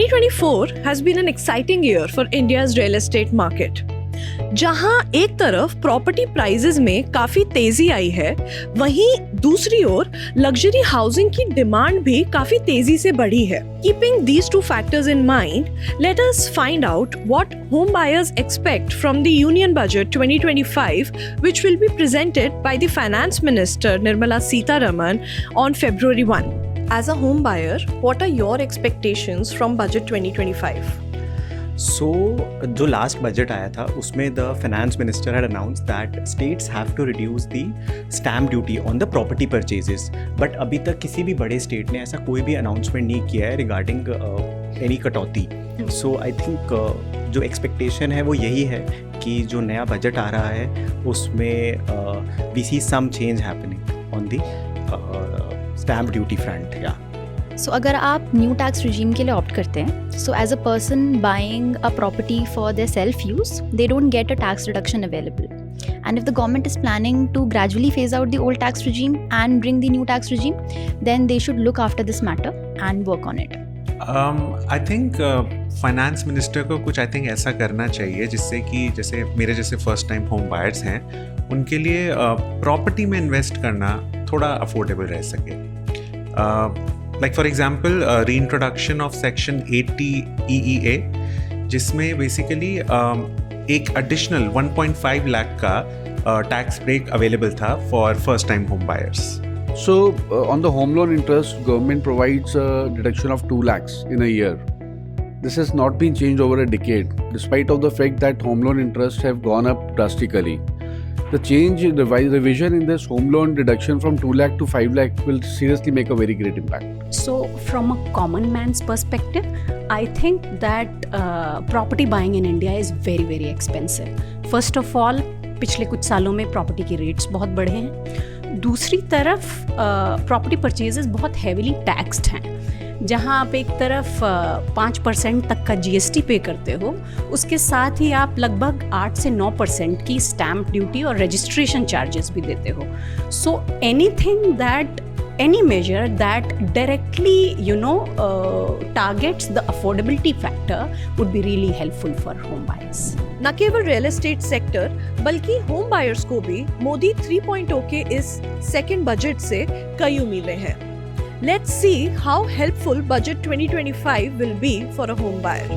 2024 has been an exciting year for India's real estate market. जहां एक तरफ property prices में काफी तेजी आई है, वहीं दूसरी ओर लग्जरी हाउसिंग की डिमांड भी काफी तेजी से बढ़ी है. Keeping these two factors in mind, let us find out what home buyers expect from the Union Budget 2025, which will be presented by the Finance Minister Nirmala Sitharaman on February 1. As a home buyer, what are your expectations from Budget 2025? जो last budget आया था उसमें the finance minister had announce that states have to reduce the stamp duty on the property purchases, but अभी तक किसी भी बड़े state ने ऐसा कोई भी अनाउंसमेंट नहीं किया है रिगार्डिंग एनी कटौती. सो आई थिंक जो एक्सपेक्टेशन है वो यही है कि जो नया बजट आ रहा है उसमें we see some change happening on the stamp duty front. Yeah so अगर आप न्यू टैक्स रिजीम के लिए ऑप्ट करते हैं, so as a person buying a property for their self use, they don't get a tax reduction available. And if the government is planning to gradually phase out the old tax regime and bring the new tax regime, then they should look after this matter and work on it. I think finance minister को कुछ I think ऐसा करना चाहिए जिससे कि जैसे मेरे जैसे फर्स्ट टाइम होम बायर्स हैं उनके लिए प्रॉपर्टी में इन्वेस्ट करना थोड़ा अफोर्डेबल रह सके. Like for example, reintroduction of Section 80 EEA, जिसमें basically एक additional 1.5 lakh का tax break available था for first time home buyers. So on the home loan interest, government provides a deduction of 2 lakhs in a year. This has not been changed over a decade, despite of the fact that home loan interests have gone up drastically. The change, the revision in this home loan deduction from 2 lakh to 5 lakh will seriously make a very great impact. So from a common man's perspective, I think that property buying in India is very, very expensive. First of all, पिछले कुछ सालों में property के rates बहुत बढ़े हैं. दूसरी तरफ प्रॉपर्टी परचेजेस बहुत हैवीली टैक्स्ड हैं. जहाँ आप एक तरफ 5% तक का GST पे करते हो, उसके साथ ही आप लगभग 8 से 9% की स्टैम्प ड्यूटी और रजिस्ट्रेशन चार्जेस भी देते हो. सो any measure that directly targets the affordability factor would be really helpful for home buyers. न केवल रियल एस्टेट सेक्टर बल्कि होम बायर्स को भी मोदी 3.0 के इस सेकंड बजट से कई उम्मीदें हैं. Let's see how helpful Budget 2025 will be for a home buyer.